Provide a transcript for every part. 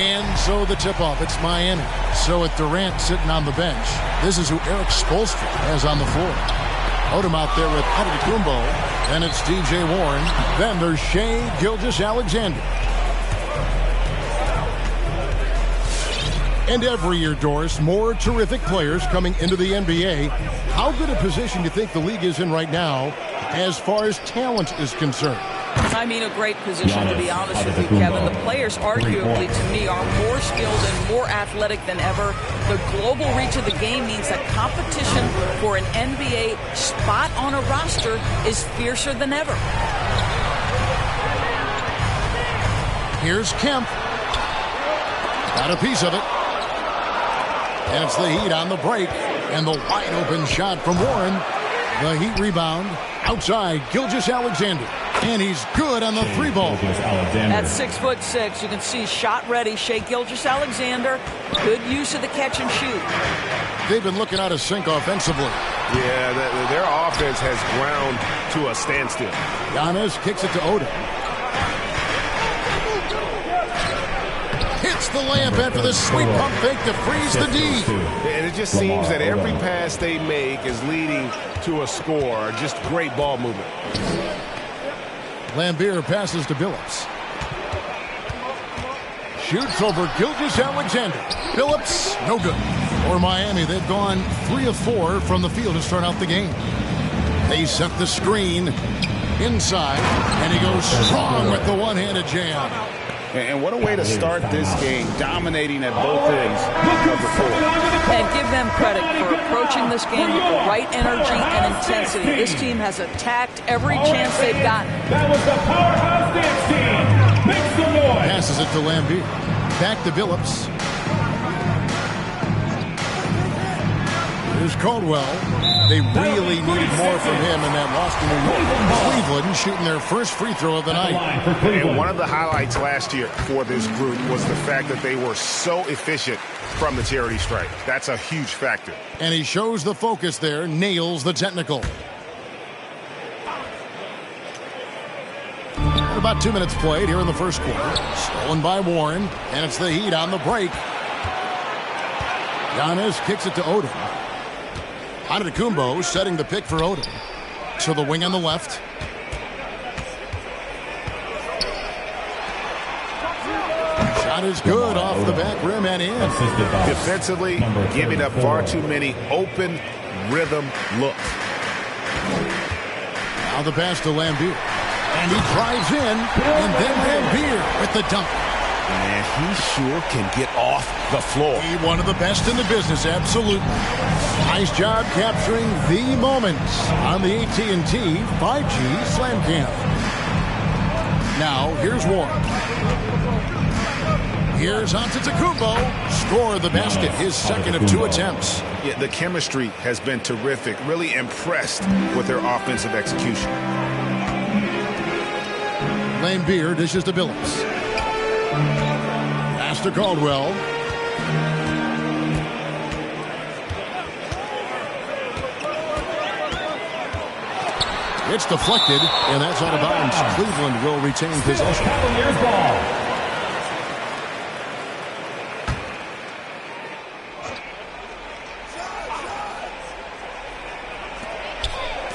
And so the tip-off, it's Miami. So with Durant sitting on the bench, this is who Eric Spoelstra has on the floor. Odom out there with Antetokounmpo. Then it's DJ Warren. Then there's Shai Gilgeous-Alexander. And every year, Doris, more terrific players coming into the NBA. How good a position do you think the league is in right now as far as talent is concerned? I mean, a great position, to be honest with you, Kevin. The players, arguably, to me, are more skilled and more athletic than ever. The global reach of the game means that competition for an NBA spot on a roster is fiercer than ever. Here's Kemp. Got a piece of it. And it's the Heat on the break. And the wide open shot from Warren. The Heat rebound. Outside, Gilgeous-Alexander. And he's good on the three ball. At 6'6", you can see shot ready. Shai Gilgeous-Alexander. Good use of the catch and shoot. They've been looking out of sync offensively. Yeah, their offense has ground to a standstill. Giannis kicks it to Odom. Hits the layup after the sweet pump fake to freeze the D. And it just seems that every pass they make is leading to a score. Just great ball movement. Lambeer passes to Billups. Shoots over Gilgeous-Alexander. Billups, no good. For Miami, they've gone 3 of 4 from the field to start out the game. They set the screen inside, and he goes strong with the one-handed jam. And what a way to start this game, dominating at both ends. And give them credit for approaching this game with the right energy and intensity. This team has attacked every chance they've gotten. That was the powerhouse dance team. Make some noise. Passes it to Lambeer. Back to Billups. Here's Caldwell. They really needed more from him in that loss to New York. Cleveland shooting their first free throw of the night. And one of the highlights last year for this group was the fact that they were so efficient from the charity stripe. That's a huge factor. And he shows the focus there, nails the technical. About 2 minutes played here in the first quarter. Stolen by Warren, and it's the Heat on the break. Giannis kicks it to Odom. Antetokounmpo setting the pick for Odom. To the wing on the left. Shot is good off the back rim and in. Defensively, giving up far too many open rhythm looks. Now the pass to Lambeer. And he drives in, and then Lambeer with the dunk. And he sure can get off the floor. He one of the best in the business, absolutely. Nice job capturing the moments on the AT&T 5G Slam Cam. Now, here's Warren. Here's Antetokounmpo. Score the basket, his second of 2 attempts. Yeah, the chemistry has been terrific. Really impressed with their offensive execution. Lambeer dishes to Billups. Pass to Caldwell. It's deflected, and that's out of bounds. Cleveland will retain possession. Cavaliers ball.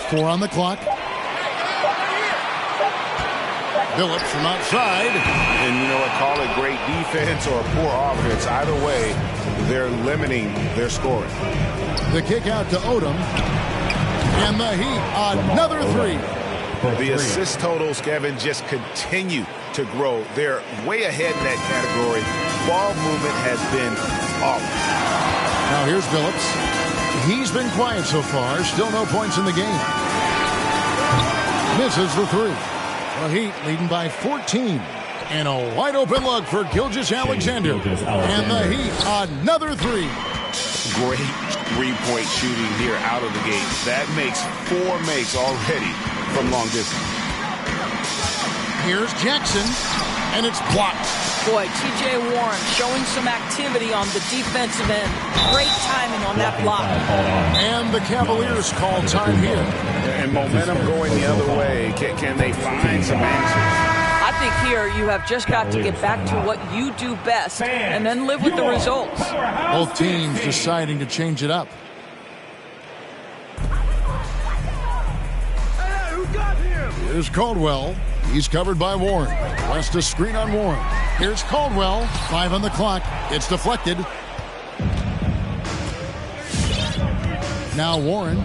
4 on the clock. Billups from outside. And you know what, call it great defense or poor offense. Either way, they're limiting their scoring. The kick out to Odom. And the Heat, another 3. The assist totals, Kevin, just continue to grow. They're way ahead in that category. Ball movement has been off. Now here's Billups. He's been quiet so far. Still no points in the game. Misses the 3. The Heat leading by 14. And a wide open look for Gilgeous-Alexander. And the Heat, another 3. Great three-point shooting here out of the gate. That makes 4 makes already from long distance. Here's Jackson, and it's blocked. Boy, T.J. Warren showing some activity on the defensive end. Great timing on that block. And the Cavaliers call time here. And momentum going the other way. Can they find some answers? I think think here you have just got to get back to what you do best and then live with the results. Both teams deciding to change it up. Here's Caldwell. He's covered by Warren. West a screen on Warren. Here's Caldwell. 5 on the clock. It's deflected. Now Warren.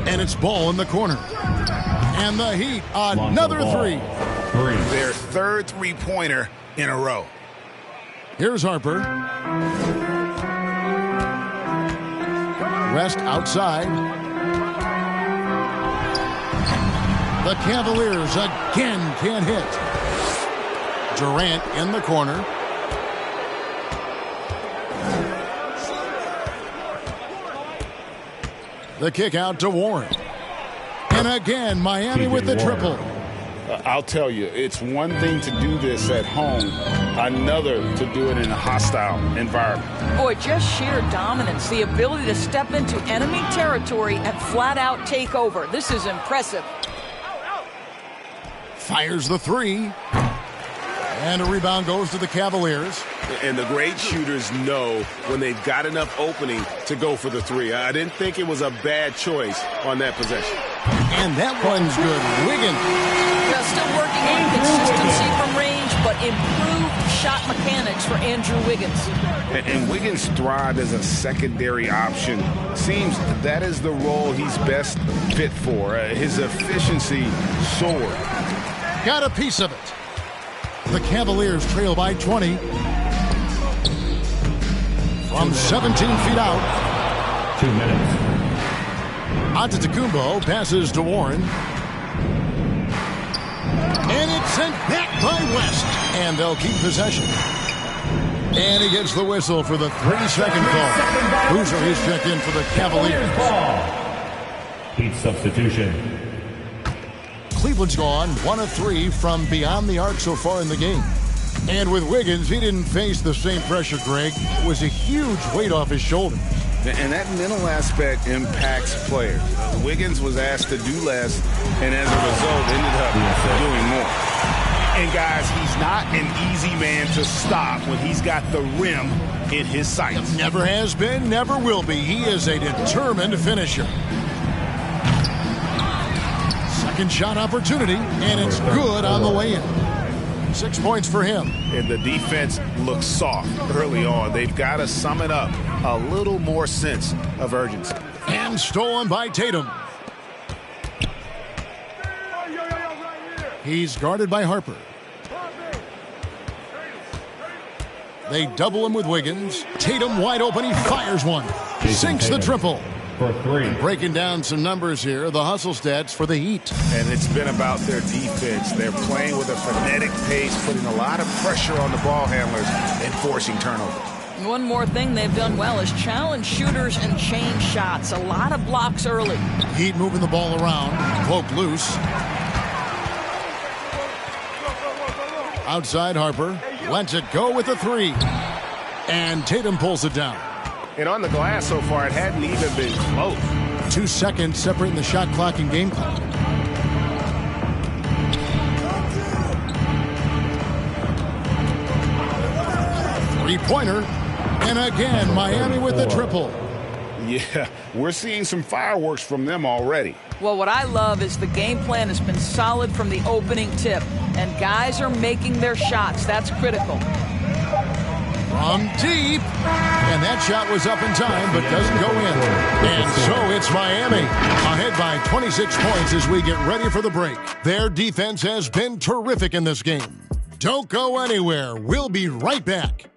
And it's ball in the corner. And the Heat, another three. Their third three-pointer in a row. Here's Harper. West outside. The Cavaliers again can't hit. Durant in the corner. The kick out to Warren. And again, Miami with the triple. I'll tell you, it's one thing to do this at home, another to do it in a hostile environment. Boy, just sheer dominance, the ability to step into enemy territory and flat out take over. This is impressive. Fires the three. And a rebound goes to the Cavaliers. And the great shooters know when they've got enough opening to go for the three. I didn't think it was a bad choice on that possession. And that one's good. Wiggins. Still working on consistency from range, but improved shot mechanics for Andrew Wiggins. And Wiggins thrived as a secondary option. Seems that is the role he's best fit for. His efficiency soared. Got a piece of it. The Cavaliers trail by 20. From 17 feet out. 2 minutes. Antetokounmpo passes to Warren. And it's sent back by West. And they'll keep possession. And he gets the whistle for the 3-second call. Boozer is checked in for the Cavaliers. Heat substitution. Cleveland's gone 1 of 3 from beyond the arc so far in the game. And with Wiggins, he didn't face the same pressure, Greg. It was a huge weight off his shoulders. And that mental aspect impacts players. Wiggins was asked to do less, and as a result, ended up doing more. And guys, he's not an easy man to stop when he's got the rim in his sights. Never has been, never will be. He is a determined finisher. Second shot opportunity, and it's good on the way in. 6 points for him. And the defense looks soft early on. They've got to sum it up. A little more sense of urgency. And stolen by Tatum. He's guarded by Harper. They double him with Wiggins. Tatum wide open. He fires one. Sinks the triple. For 3. Breaking down some numbers here, the hustle stats for the Heat. And it's been about their defense. They're playing with a frenetic pace, putting a lot of pressure on the ball handlers and forcing turnovers. One more thing they've done well is challenge shooters and change shots. A lot of blocks early. Heat moving the ball around. Poked loose. Outside Harper. Lets it go with a 3. And Tatum pulls it down. And on the glass so far, it hadn't even been close. 2 seconds separating the shot clock and game clock. Three-pointer. And again, Miami with the triple. Yeah, we're seeing some fireworks from them already. Well, what I love is the game plan has been solid from the opening tip. And guys are making their shots. That's critical. From deep. And that shot was up in time, but doesn't go in. And so it's Miami ahead by 26 points as we get ready for the break. Their defense has been terrific in this game. Don't go anywhere. We'll be right back.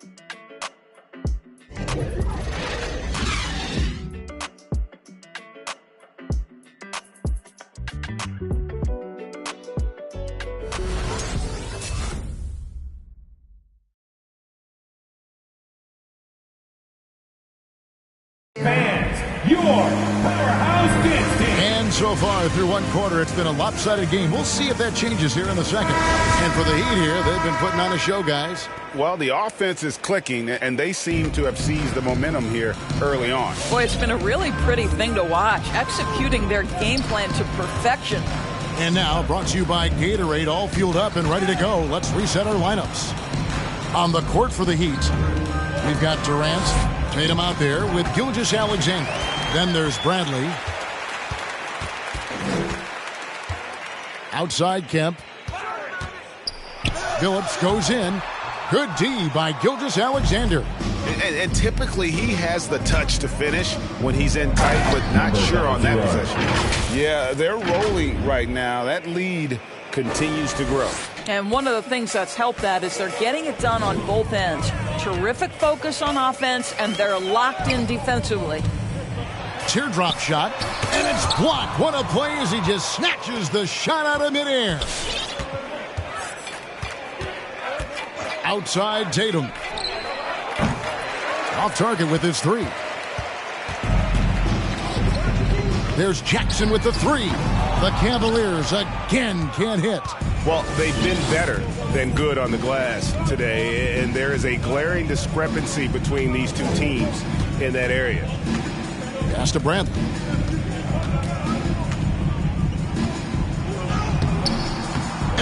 Fans, your powerhouse dance team. And so far through one quarter, it's been a lopsided game. We'll see if that changes here in the second. And for the Heat here, they've been putting on a show, guys. Well, the offense is clicking, and they seem to have seized the momentum here early on. Boy, it's been a really pretty thing to watch, executing their game plan to perfection. And now, brought to you by Gatorade, all fueled up and ready to go. Let's reset our lineups. On the court for the Heat, we've got Durant, Tatum out there with Gilgeous-Alexander. Then there's Bradley. Outside Kemp. Phillips goes in. Good D by Gilgeous-Alexander. And typically he has the touch to finish when he's in tight, but not sure on that possession. Yeah, they're rolling right now. That lead continues to grow. And one of the things that's helped that is they're getting it done on both ends. Terrific focus on offense, and they're locked in defensively. Teardrop shot, and it's blocked. What a play as he just snatches the shot out of midair. Outside Tatum. Off target with his three. There's Jackson with the three. The Cavaliers again can't hit. Well, they've been better than good on the glass today, and there is a glaring discrepancy between these two teams in that area. Pass to Bradley.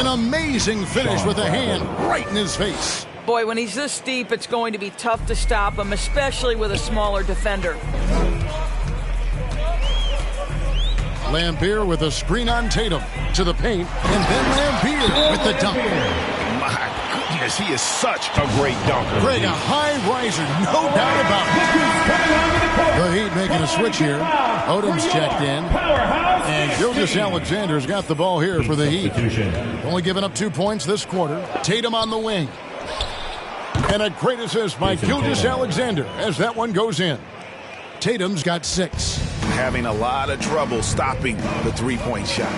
An amazing finish with a hand right in his face. Boy, when he's this deep, it's going to be tough to stop him, especially with a smaller defender. Lampier with a screen on Tatum to the paint, and then Lampier with the dunk. My goodness, he is such a great dunker. Greg, a high riser, no doubt about it. The Heat making a switch here. Odom's checked in, and Gilgeous-Alexander's got the ball here for the Heat. Only giving up 2 points this quarter. Tatum on the wing. And a great assist by Gilgeous-Alexander as that one goes in. Tatum's got 6. Having a lot of trouble stopping the three-point shot.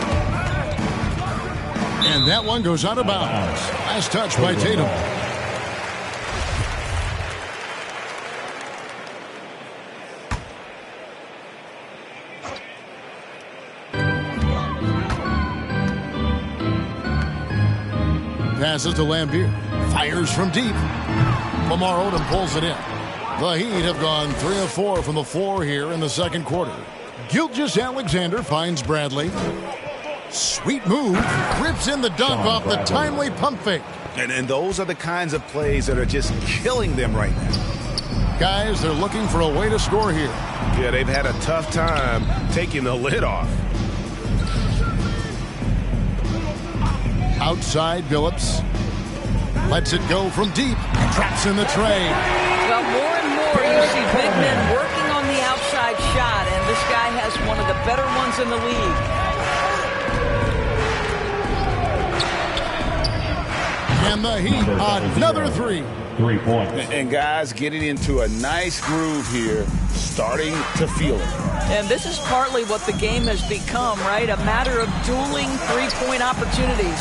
And that one goes out of bounds. Last touch by Tatum. Passes to Lampier. Fires from deep. Lamar Odom pulls it in. The Heat have gone 3 of 4 from the floor here in the second quarter. Gilgeous-Alexander finds Bradley. Sweet move. Rips in the dunk off the timely pump fake. And those are the kinds of plays that are just killing them right now. Guys, they're looking for a way to score here. Yeah, they've had a tough time taking the lid off. Outside Phillips. Lets it go from deep. Traps in the tray. Well, more and more you see big men working on the outside shot, and this guy has one of the better ones in the league. And the Heat, another 3. 3 points. And guys getting into a nice groove here, starting to feel it. And this is partly what the game has become, right? A matter of dueling three-point opportunities.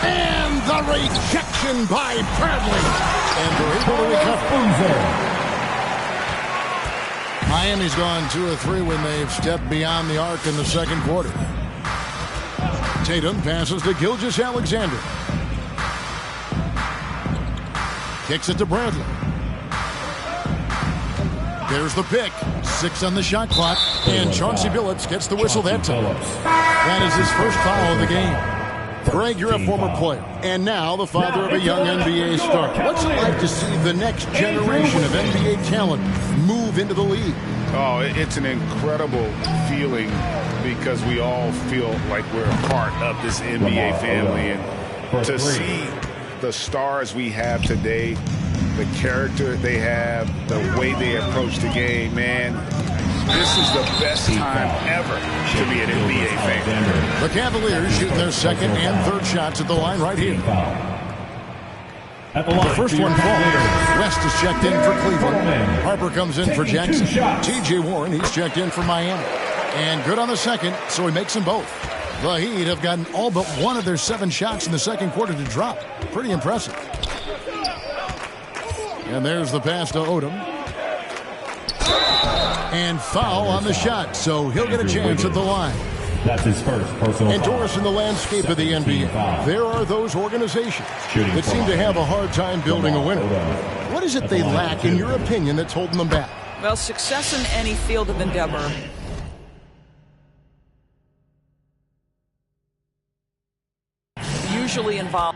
And the rejection by Bradley. And they're able to recover. Miami's gone 2 of 3 when they've stepped beyond the arc in the second quarter. Tatum passes to Gilgeous-Alexander. Kicks it to Bradley. There's the pick. 6 on the shot clock. And Chauncey Billups gets the whistle that time. That is his first foul of the game. Greg, you're a former player, and now the father of a young NBA star. What's it like to see the next generation of NBA talent move into the league? Oh, it's an incredible feeling because we all feel like we're a part of this NBA family. And to see the stars we have today, the character they have, the way they approach the game, man, this is the best time ever to be an NBA fan. The Cavaliers shoot their second and third shots at the line right here. The first one falls. West is checked in for Cleveland. Harper comes in for Jackson. T.J. Warren, he's checked in for Miami. And good on the second, so he makes them both. The Heat have gotten all but one of their 7 shots in the second quarter to drop. Pretty impressive. And there's the pass to Odom. And foul on the shot, so he'll get a chance at the line. That's his first personal And Doris, in the landscape of the NBA, there are those organizations that seem to have a hard time building a winner. What is it they lack, in your opinion, that's holding them back? Well, success in any field of endeavor usually involve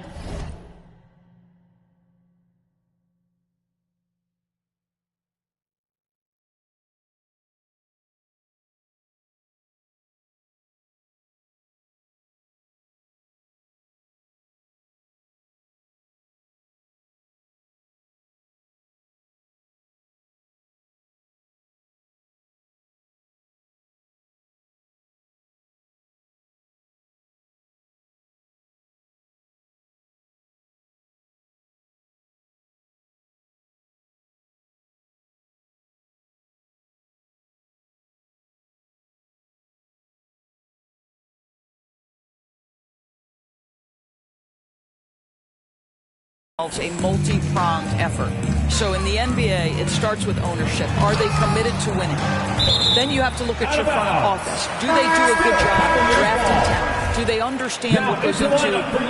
a multi-pronged effort. So in the NBA, it starts with ownership. Are they committed to winning? Then you have to look at your front office. Do they do a good job of drafting talent? Do they understand what goes into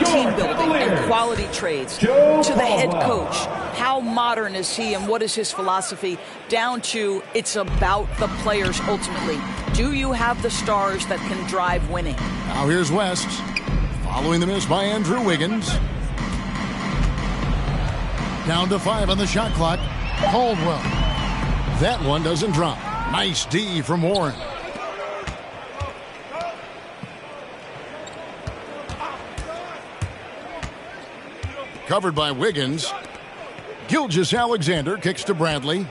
team building and quality trades? To the head coach, how modern is he and what is his philosophy? Down to it's about the players ultimately. Do you have the stars that can drive winning? Now here's West, following the miss by Andrew Wiggins. Down to 5 on the shot clock. Caldwell. That one doesn't drop. Nice D from Warren. Covered by Wiggins. Gilgeous-Alexander kicks to Bradley.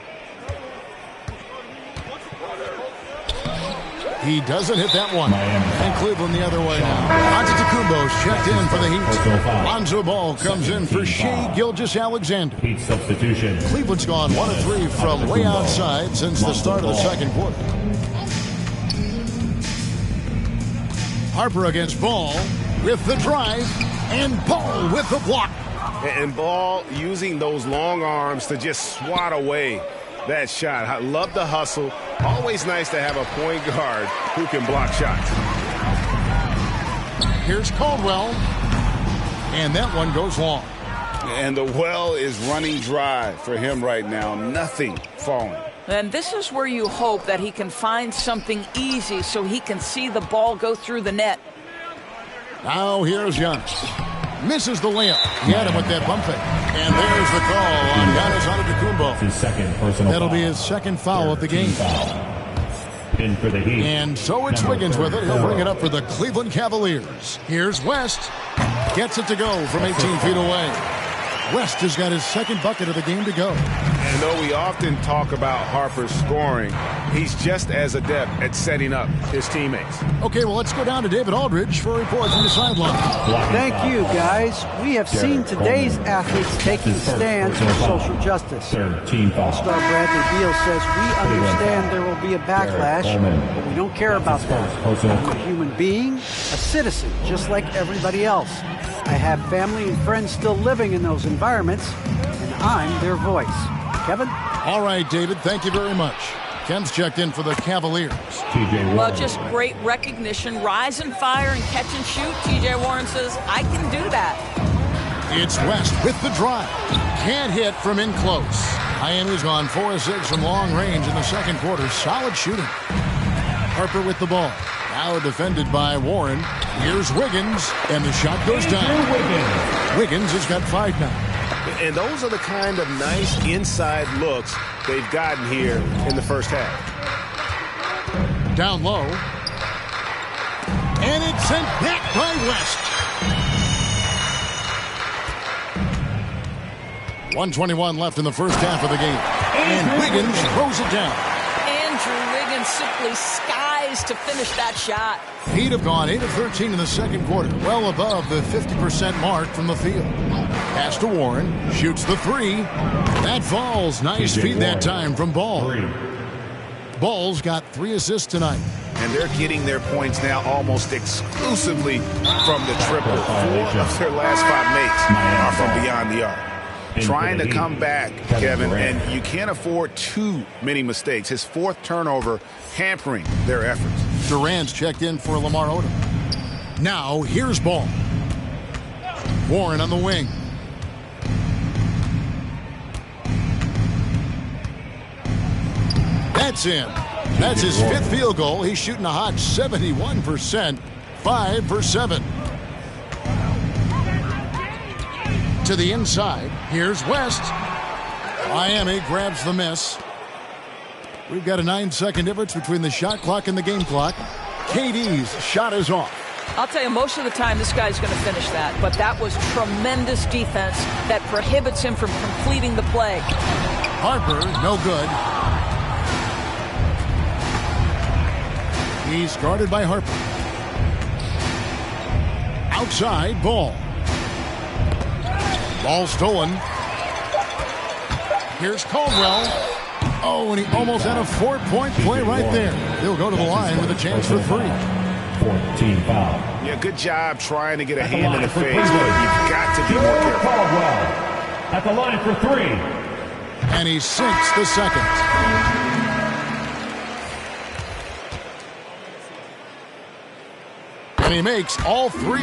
He doesn't hit that one. And Cleveland the other way now. Antetokounmpo's checked in for the Heat. Lonzo Ball comes in for Shai Gilgeous-Alexander. Heat substitution. Cleveland's gone 1 of 3 from way outside since the start of the second quarter. Harper against Ball with the drive, and Ball with the block. And Ball using those long arms to just swat away that shot. I love the hustle. Always nice to have a point guard who can block shots. Here's Caldwell. And that one goes long. And the well is running dry for him right now. Nothing falling. And this is where you hope that he can find something easy so he can see the ball go through the net. Now here's Giannis. Misses the layup. He had him with that bump fake. And there's the call on Giannis Antetokounmpo. His second personal That'll foul. be his second foul of the game. In for the Heat. And so it's Wiggins with it. He'll bring it up for the Cleveland Cavaliers. Here's West. Gets it to go from 18 feet away. West has got his second bucket of the game to go. And though we often talk about Harper's scoring, he's just as adept at setting up his teammates. Okay, well, let's go down to David Aldridge for a report from the sideline. Thank you, guys. We have seen today's athletes taking stands for social justice. Third team foul. All-Star Bradley Beal says we understand there will be a backlash, but we don't care about that. I'm a human being, a citizen, just like everybody else. I have family and friends still living in those environments, and I'm their voice. Kevin? All right, David, thank you very much. Ken's checked in for the Cavaliers. Well, just great recognition. Rise and fire and catch and shoot. TJ Warren says, I can do that. It's West with the drive. Can't hit from in close. Miami's gone 4 of 6 from long range in the second quarter. Solid shooting. Harper with the ball. Now defended by Warren. Here's Wiggins, and the shot goes down. Wiggins has got 5 now. And those are the kind of nice inside looks they've gotten here in the first half. Down low. And it's sent back by West. 1:21 left in the first half of the game. And Wiggins throws it down. Andrew Wiggins simply skies to finish that shot. Heat have gone 8 of 13 in the second quarter, well above the 50% mark from the field. Pass to Warren, shoots the 3. That falls. Nice feed that time from Ball. Ball's got 3 assists tonight. And they're getting their points now almost exclusively from the triple. 4 of their last 5 makes are from beyond the arc. Trying to come back, Kevin, and you can't afford too many mistakes. His 4th turnover hampering their efforts. Durant's checked in for Lamar Odom. Now, here's Ball. Warren on the wing. That's in. That's his 5th field goal. He's shooting a hot 71%, 5 for 7. To the inside. Here's West. Miami grabs the miss. We've got a 9-second difference between the shot clock and the game clock. KD's shot is off. I'll tell you, most of the time this guy's going to finish that, but that was tremendous defense that prohibits him from completing the play. Harper, no good. He's guarded by Harper. Outside, ball. Ball stolen. Here's Caldwell. Oh, and he almost had a 4-point play right there. He'll go to the line with a chance for 3. 14 foul. Yeah, good job trying to get a hand in the face, but you've got to be more careful. Caldwell at the line for 3. And he sinks the second. And he makes all 3.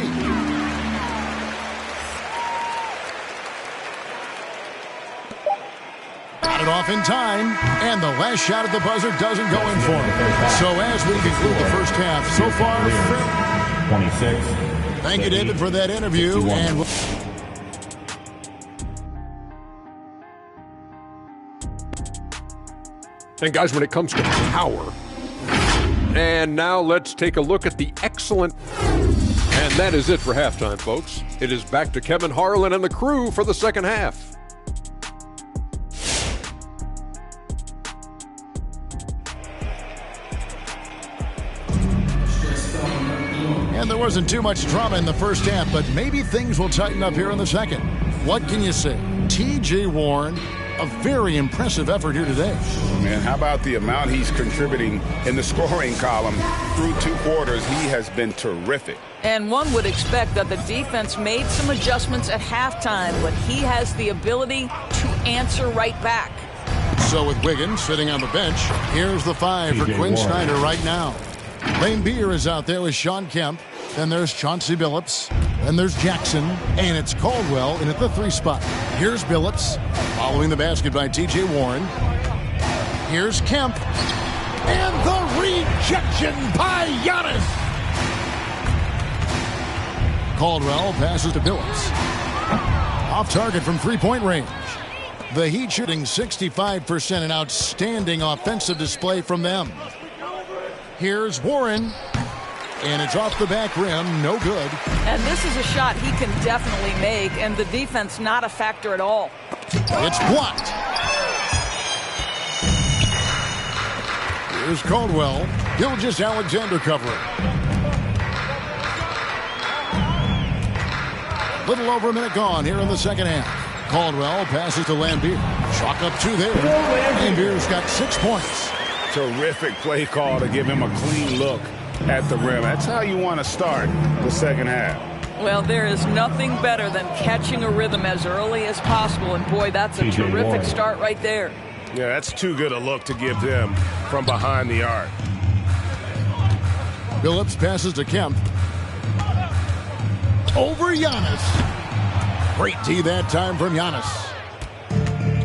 Got it off in time, and the last shot at the buzzer doesn't go in for him. So as we conclude the first half, so far, 26. Thank you, David, for that interview. And guys, when it comes to power, and now let's take a look at the excellent. And that is it for halftime, folks. It is back to Kevin Harlan and the crew for the second half. And there wasn't too much drama in the first half, but maybe things will tighten up here in the second. What can you say? T.J. Warren, a very impressive effort here today. Man, how about the amount he's contributing in the scoring column through 2 quarters? He has been terrific. And one would expect that the defense made some adjustments at halftime, but he has the ability to answer right back. So with Wiggins sitting on the bench, here's the 5 for Quinn Snyder right now. Lane Beer is out there with Sean Kemp. Then there's Chauncey Billups. Then there's Jackson. And it's Caldwell in at the 3 spot. Here's Billups following the basket by T.J. Warren. Here's Kemp. And the rejection by Giannis. Caldwell passes to Billups. Off target from 3-point range. The Heat shooting 65%, an outstanding offensive display from them. Here's Warren, and it's off the back rim, no good. And this is a shot he can definitely make, and the defense not a factor at all. It's blocked. Here's Caldwell. Gilgeous-Alexander covering. Little over a minute gone here in the second half. Caldwell passes to Lambeer. Chalk up 2 there. Lambier's got 6 points. Terrific play call to give him a clean look at the rim. That's how you want to start the second half. Well, there is nothing better than catching a rhythm as early as possible, and boy, that's a terrific start right there. Yeah, that's too good a look to give them from behind the arc. Billups passes to Kemp. Over Giannis. Great D that time from Giannis.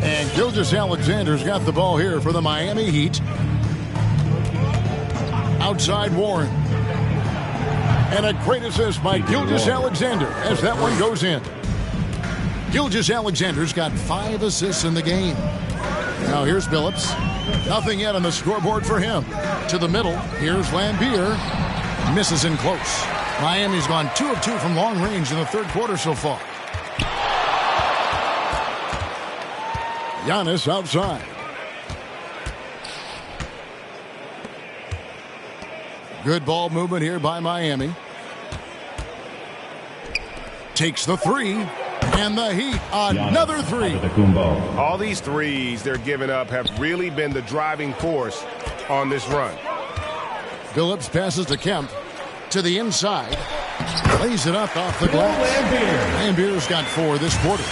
And Gilgeous-Alexander's got the ball here for the Miami Heat. Outside Warren. And a great assist by Gilgeous-Alexander as that one goes in. Gilgeous-Alexander's got 5 assists in the game. Now here's Billups. Nothing yet on the scoreboard for him. To the middle. Here's Lambeer. Misses in close. Miami's gone 2 of 2 from long range in the third quarter so far. Giannis outside. Good ball movement here by Miami. Takes the 3. And the Heat, another 3. All these threes they're giving up have really been the driving force on this run. Billups passes to Kemp. To the inside. Lays it up off the glass. Lambier's got 4 this quarter.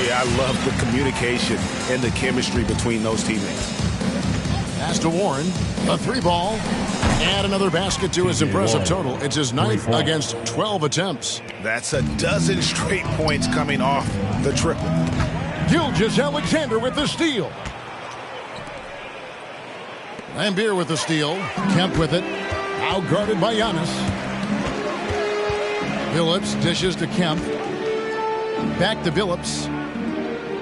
Yeah, I love the communication and the chemistry between those teammates. Pass to Warren. A 3 ball. Add another basket to his impressive total. It's his 9th against 12 attempts. That's a dozen straight points coming off the triple. Gilgeous-Alexander with the steal. Lambeer with the steal. Kemp with it. Now guarded by Giannis. Billups dishes to Kemp. Back to Billups.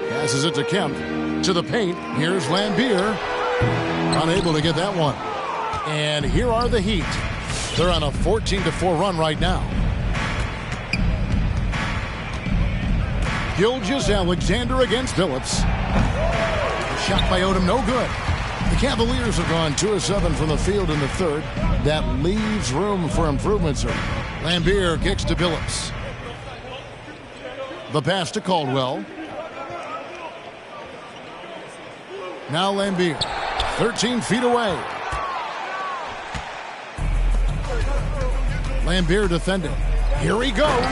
Passes it to Kemp. To the paint. Here's Lambier. Unable to get that one. And here are the Heat. They're on a 14-4 run right now. Gilgeous-Alexander against Billups. Shot by Odom, no good. The Cavaliers have gone 2 of 7 from the field in the third. That leaves room for improvement, sir. Lambier kicks to Billups. The pass to Caldwell. Now Lambier, 13 feet away. Lambier defending. Here he goes.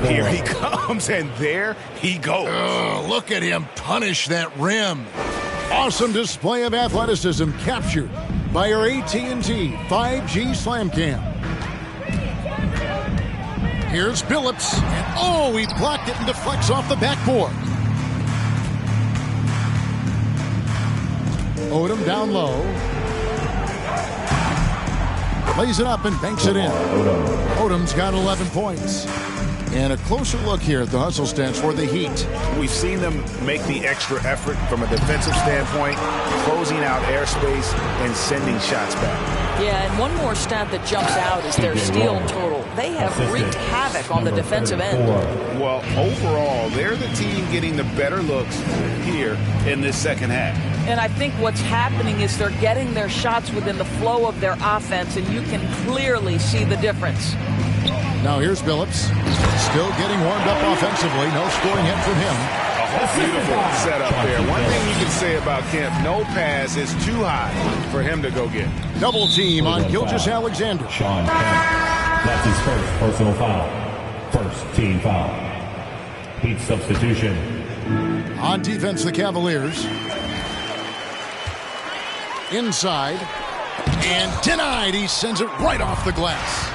Here he comes, and there he goes. Look at him punish that rim. Awesome display of athleticism captured by our AT&T 5G Slam Cam. Here's Billups. And he blocked it and deflects off the backboard. Odom down low. Lays it up and banks it in. Odom's got 11 points. And a closer look here at the hustle stats for the Heat. We've seen them make the extra effort from a defensive standpoint, closing out airspace and sending shots back. Yeah, and one more stat that jumps out is their steal total. They have wreaked havoc on the defensive end. Well, overall, they're the team getting the better looks here in this second half. And I think what's happening is they're getting their shots within the flow of their offense, and you can clearly see the difference. Now here's Billups. Still getting warmed up offensively. No scoring hit from him. Beautiful setup there. One thing you can say about Kemp, no pass is too high for him to go get. Double team on Gilgeous-Alexander. Sean Kemp. That's his first personal foul. First team foul. Heat substitution. On defense, the Cavaliers. Inside. And denied. He sends it right off the glass.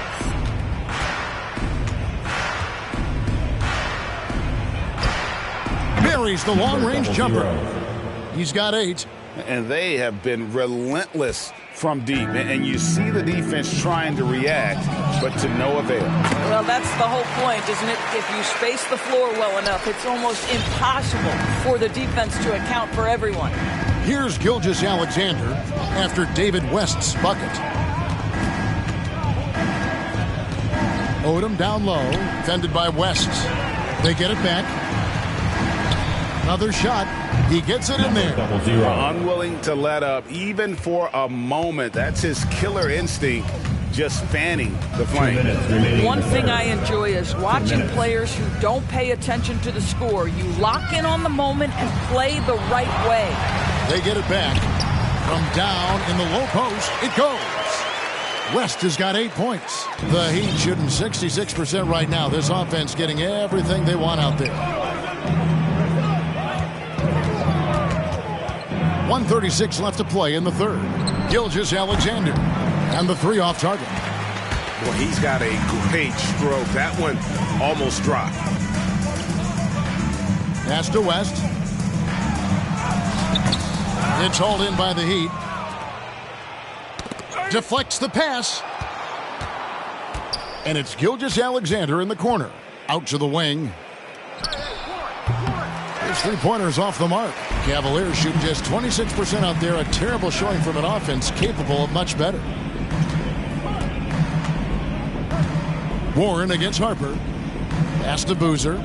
Marries the long-range jumper. He's got 8. And they have been relentless from deep. And you see the defense trying to react, but to no avail. Well, that's the whole point, isn't it? If you space the floor well enough, it's almost impossible for the defense to account for everyone. Here's Gilgeous-Alexander after David West's bucket. Odom down low, defended by West. They get it back. Another shot. He gets it in there. Unwilling to let up even for a moment. That's his killer instinct, just fanning the flame. One thing I enjoy is watching players who don't pay attention to the score. You lock in on the moment and play the right way. They get it back. From down in the low post, it goes. West has got 8 points. The Heat shooting 66% right now. This offense getting everything they want out there. 1:36 left to play in the third. Gilgeous-Alexander. And the 3 off target. Well, he's got a great stroke. That one almost dropped. Pass to West. It's hauled in by the Heat. Deflects the pass. And it's Gilgeous-Alexander in the corner. Out to the wing. His three-pointers off the mark. Cavaliers shooting just 26% out there. A terrible showing from an offense capable of much better. Warren against Harper. Pass to Boozer.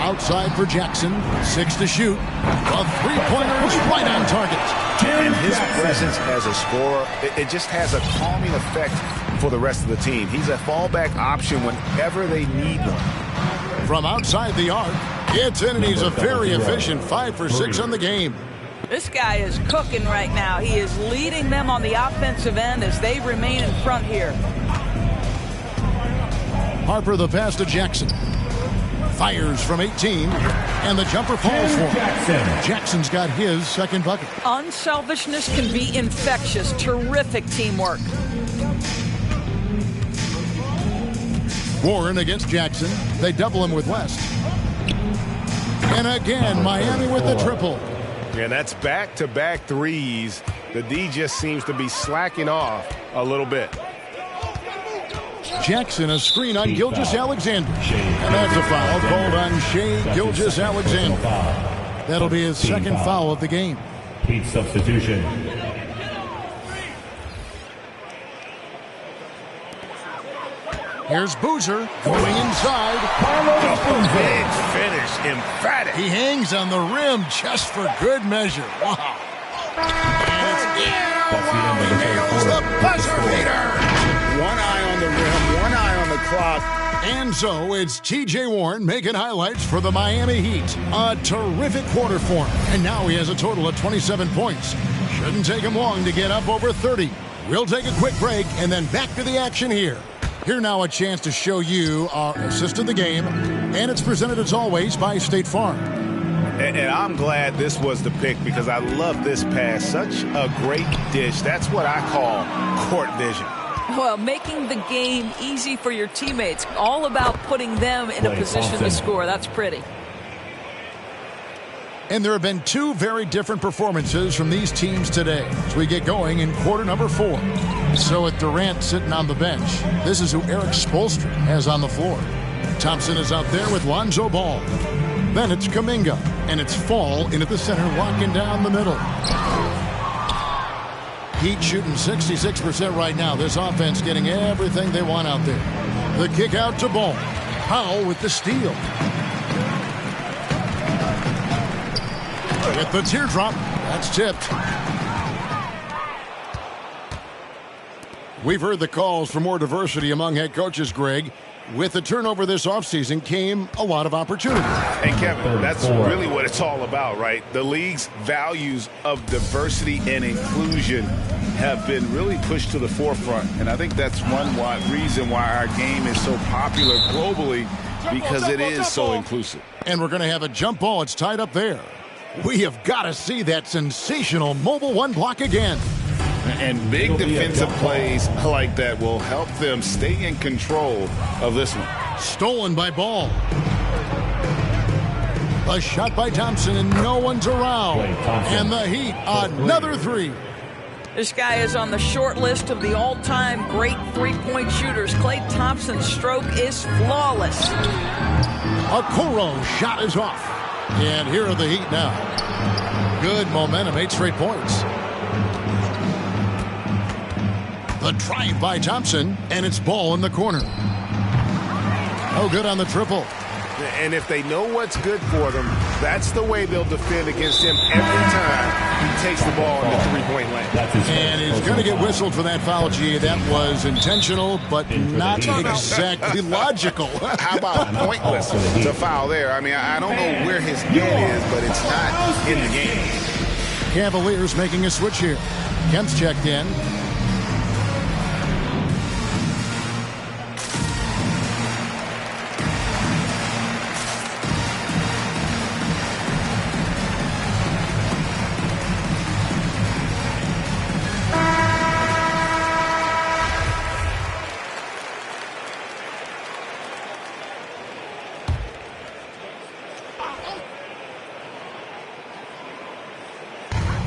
Outside for Jackson. 6 to shoot. A three-pointer is right on target. And his presence as a scorer, it just has a calming effect for the rest of the team. He's a fallback option whenever they need one. From outside the arc, it's in, and he's a very efficient 5 for 6 on the game. This guy is cooking right now. He is leading them on the offensive end as they remain in front here. Harper the pass to Jackson. Fires from 18, and the jumper falls for him. Jackson's got his second bucket. Unselfishness can be infectious. Terrific teamwork. Warren against Jackson. They double him with West. And again, Miami with the triple. And that's back-to-back threes. The D just seems to be slacking off a little bit. Jackson, a screen on Gilgeous-Alexander. And that's a foul called on Shai Gilgeous-Alexander. That'll be his second foul of the game. Heat substitution. Here's Boozer going inside. Big finish, emphatic. He hangs on the rim just for good measure. Wow. And he nails the buzzer beater. One eye on the rim, one eye on the clock. And so it's T.J. Warren making highlights for the Miami Heat. A terrific quarter for him. And now he has a total of 27 points. Shouldn't take him long to get up over 30. We'll take a quick break and then back to the action here. Here now a chance to show you our assist of the game. And it's presented as always by State Farm. And I'm glad this was the pick because I love this pass. Such a great dish. That's what I call court vision. Well, making the game easy for your teammates. All about putting them in a position to score. That's pretty. And there have been two very different performances from these teams today as we get going in quarter number 4. So with Durant sitting on the bench, this is who Eric Spoelstra has on the floor. Thompson is out there with Lonzo Ball. Then it's Kuminga, and it's Fall into the center, locking down the middle. Heat shooting 66% right now. This offense getting everything they want out there. The kick out to Ball. Powell with the steal. With the teardrop, that's tipped. We've heard the calls for more diversity among head coaches, Greg. With the turnover this offseason came a lot of opportunity. And Kevin, that's really what it's all about, right? The league's values of diversity and inclusion have been really pushed to the forefront. And I think that's one reason why our game is so popular globally, because it is so inclusive. And we're going to have a jump ball. It's tied up there. We have got to see that sensational mobile one block again. And big defensive plays like that will help them stay in control of this one. Stolen by Ball. A shot by Thompson, and no one's around. And the Heat, another three. This guy is on the short list of the all-time great three-point shooters. Klay Thompson's stroke is flawless. Okoro's shot is off. And here are the Heat now. Good momentum, 8 straight points. The drive by Thompson, and it's Ball in the corner. No good on the triple. And if they know what's good for them, that's the way they'll defend against him every time he takes the ball in the three-point lane. And he's going to get whistled for that foul, G. That was intentional, but not exactly logical. How about pointless to foul there? I mean, I don't know where his head is, but it's not in the game. Cavaliers making a switch here. Kemp's checked in.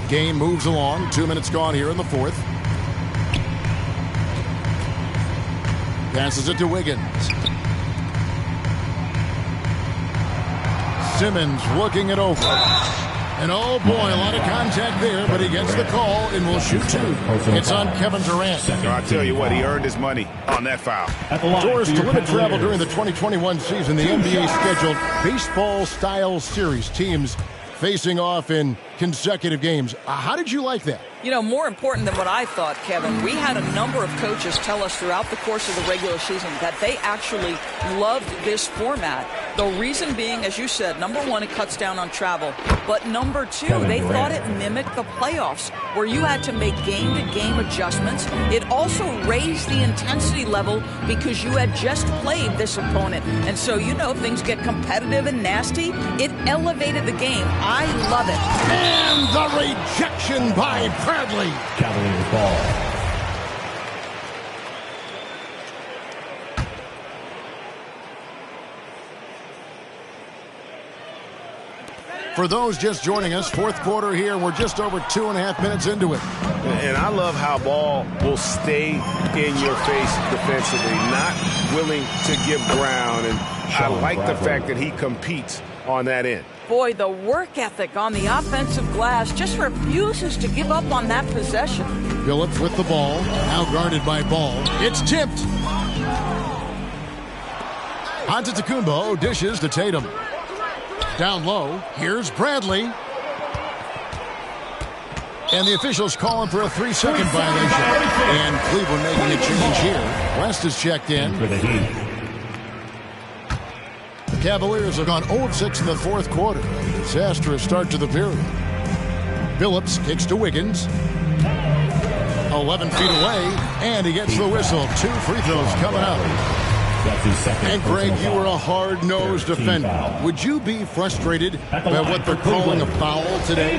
Game moves along. 2 minutes gone here in the fourth. Passes it to Wiggins. Simmons looking it over. And oh boy, a lot of contact there, but he gets the call and will shoot 2. It's on Kevin Durant. I'll tell you what, he earned his money on that foul. Doors to limit travel during the 2021 season. The NBA scheduled baseball-style series. Teams facing off in consecutive games. How did you like that? You know, more important than what I thought, Kevin, we had a number of coaches tell us throughout the course of the regular season that they actually loved this format. The reason being, as you said, number one, it cuts down on travel. But number two, they thought it mimicked the playoffs where you had to make game-to-game adjustments. It also raised the intensity level because you had just played this opponent. And so, you know, things get competitive and nasty. It elevated the game. I love it. And the rejection by Bradley. Cavaliers ball. For those just joining us, fourth quarter here. We're just over 2.5 minutes into it. And I love how Ball will stay in your face defensively, not willing to give ground. And I like the fact that he competes on that end. Boy, the work ethic on the offensive glass just refuses to give up on that possession. Phillips with the ball, now guarded by Ball. It's tipped. Antetokounmpo dishes to Tatum. Down low, here's Bradley. And the officials calling for a 3-second violation. And Cleveland making a change here. West is checked in. For the Heat. The Cavaliers have gone 0 of 6 in the fourth quarter. Disastrous start to the period. Phillips kicks to Wiggins. 11 feet away, and he gets the whistle. 2 free throws coming up. And Greg, you were a hard-nosed defender. Would you be frustrated by what they're calling a foul today?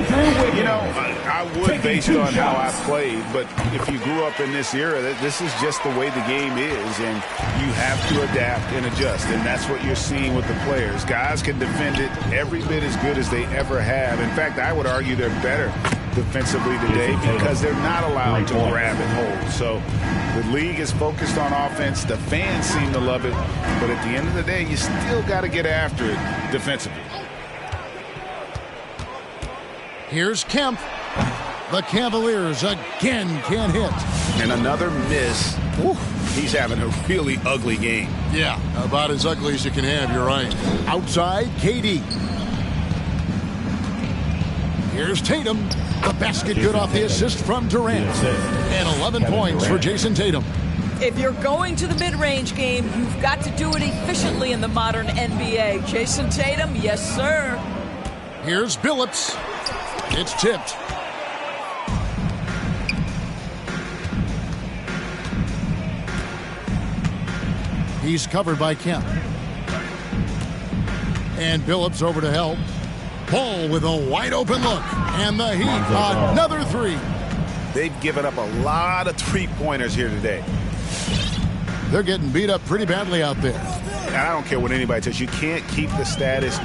You know, I would based on how I played, but if you grew up in this era, this is just the way the game is, and you have to adapt and adjust, and that's what you're seeing with the players. Guys can defend it every bit as good as they ever have. In fact, I would argue they're better defensively today because they're not allowed to grab and hold. So the league is focused on offense. The fans seem to love it, but at the end of the day, you still got to get after it defensively. Here's Kemp. The Cavaliers again can't hit. And another miss. Whew, he's having a really ugly game. Yeah, about as ugly as you can have, you're right. Outside, KD. Here's Tatum. The basket good off the assist from Durant. And 11 points for Jason Tatum. If you're going to the mid-range game, you've got to do it efficiently in the modern NBA. Jason Tatum, yes, sir. Here's Billups. It's tipped. He's covered by Kemp. And Billups over to help. Ball with a wide open look. And the Heat, another three. They've given up a lot of three-pointers here today. They're getting beat up pretty badly out there. And I don't care what anybody says. You can't keep the status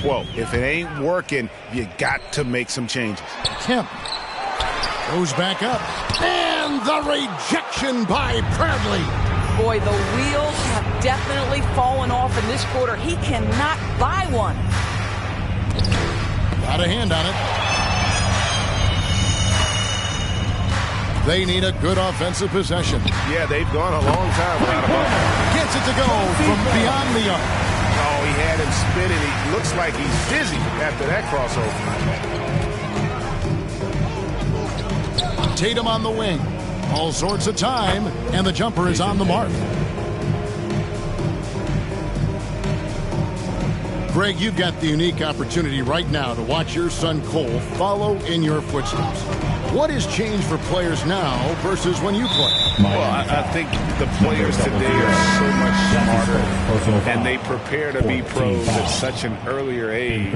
quo. If it ain't working, you got to make some changes. Kemp goes back up. And the rejection by Bradley. Boy, the wheels have definitely fallen off in this quarter. He cannot buy one. Got a hand on it. They need a good offensive possession. Yeah, they've gone a long time without a ball. Gets it to go from beyond the arc. Oh, he had him spinning. He looks like he's dizzy after that crossover. Tatum on the wing. All sorts of time, and the jumper is on the mark. Greg, you've got the unique opportunity right now to watch your son Cole follow in your footsteps. What has changed for players now versus when you played? Well, I think the players today are so much smarter, and they prepare to be pros at such an earlier age.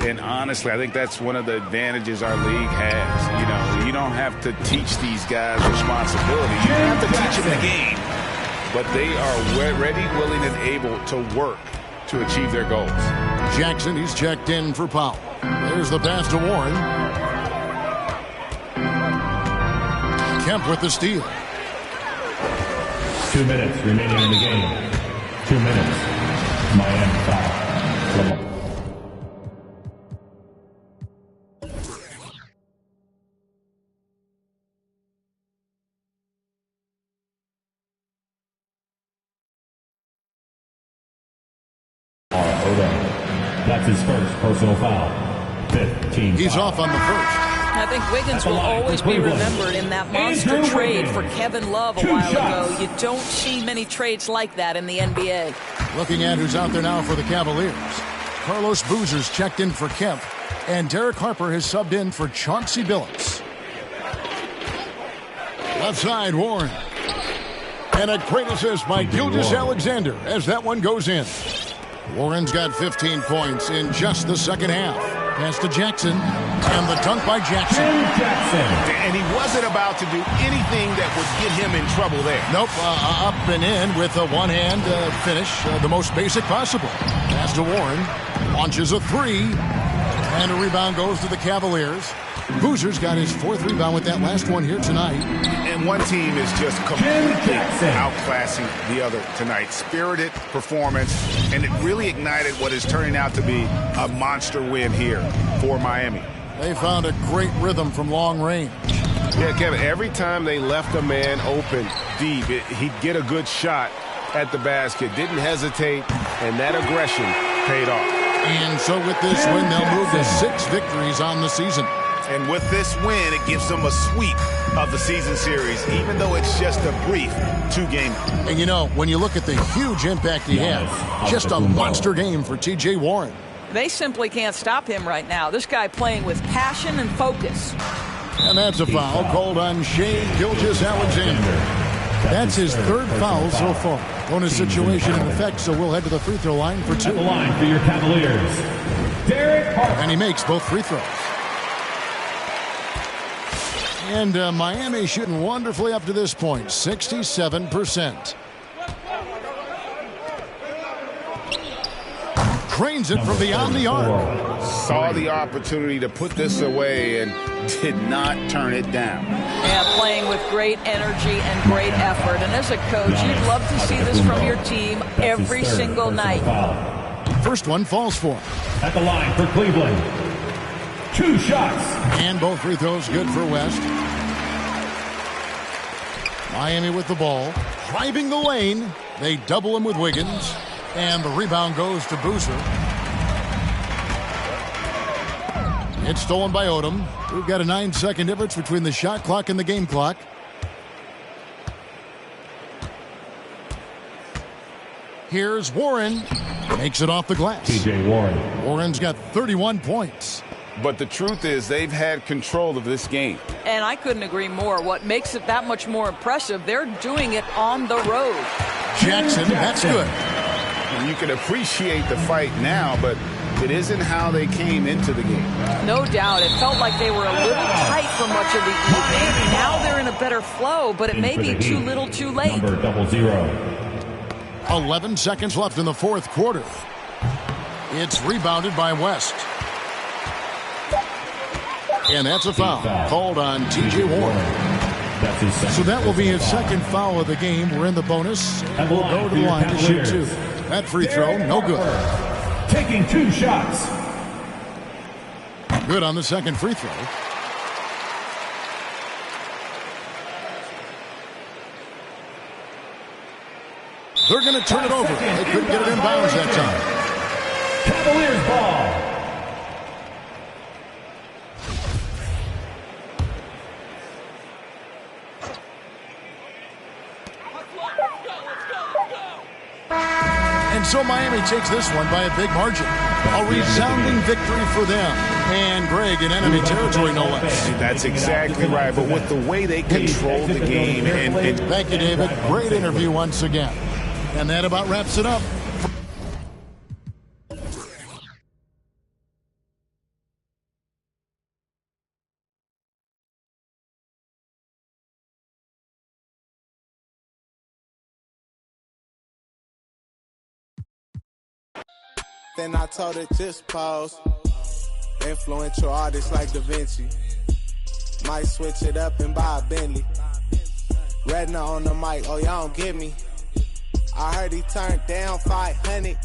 And honestly, I think that's one of the advantages our league has. You know, you don't have to teach these guys responsibility. You have to teach them the game. But they are ready, willing, and able to work to achieve their goals. Jackson, he's checked in for Powell. There's the pass to Warren. Kemp with the steal. 2 minutes remaining in the game. 2 minutes. Miami foul. That's his first personal foul. 5th team He's foul. off on the first. I think Wiggins will always be remembered in that monster trade for Kevin Love a while ago. You don't see many trades like that in the NBA. Looking at who's out there now for the Cavaliers. Carlos Boozer's checked in for Kemp, and Derek Harper has subbed in for Chauncey Billups. Left side, Warren. And a great assist by Gilgeous Alexander as that one goes in. Warren's got 15 points in just the second half. Pass to Jackson, and the dunk by Jackson. And he wasn't about to do anything that would get him in trouble there. Nope, up and in with a one-hand finish, the most basic possible. Pass to Warren, launches a three, And a rebound goes to the Cavaliers. Boozer's got his 4th rebound with that last one here tonight. And one team is just completely outclassing the other tonight. Spirited performance, and it really ignited what is turning out to be a monster win here for Miami. They found a great rhythm from long range. Yeah, Kevin, every time they left a man open deep, he'd get a good shot at the basket. Didn't hesitate, and that aggression paid off. And so with this win, they'll move to 6 victories on the season. And with this win, it gives them a sweep of the season series, even though it's just a brief 2-game. And you know, when you look at the huge impact he had, just a monster game for T.J. Warren. They simply can't stop him right now. This guy playing with passion and focus. And that's a foul called on Shea Gilgeous-Alexander. That's his 3rd foul so far. Bonus situation in effect, so we'll head to the free throw line for 2. At the line for your Cavaliers, Derek Hart. And he makes both free throws. And Miami shooting wonderfully up to this point, 67%. Drains it from beyond the arc. Saw the opportunity to put this away and did not turn it down. Yeah, playing with great energy and great effort. And as a coach, you'd love to see this from your team every single night. First one falls for him. At the line for Cleveland, 2 shots. And both free throws good for West. Miami with the ball, driving the lane. They double him with Wiggins. And the rebound goes to Boozer. It's stolen by Odom. We've got a 9-second difference between the shot clock and the game clock. Here's Warren. Makes it off the glass. T.J. Warren. Warren's got 31 points. But the truth is they've had control of this game. And I couldn't agree more. What makes it that much more impressive, they're doing it on the road. Jackson, that's good. And you can appreciate the fight now, but it isn't how they came into the game. No doubt. It felt like they were a little tight for much of the evening. Now they're in a better flow, but it may be too little too late. Number 00. 11 seconds left in the 4th quarter. It's rebounded by West. And that's a foul called on T.J. Warren. So that will be his 2nd foul of the game. We're in the bonus. And we'll go to the line to shoot 2. That free throw, no good. Taking 2 shots. Good on the 2nd free throw. They're going to turn it over. They couldn't get it in bounds that time. Cavaliers ball. And so Miami takes this one by a big margin. A resounding victory for them. And Greg in enemy territory, no less. That's exactly right. But with the way they control the game. And thank you, David. Great interview once again. And that about wraps it up. Then I told her just pause. Influential artists like Da Vinci. Might switch it up and buy a Bentley. Redna on the mic, oh y'all don't get me. I heard he turned down 500.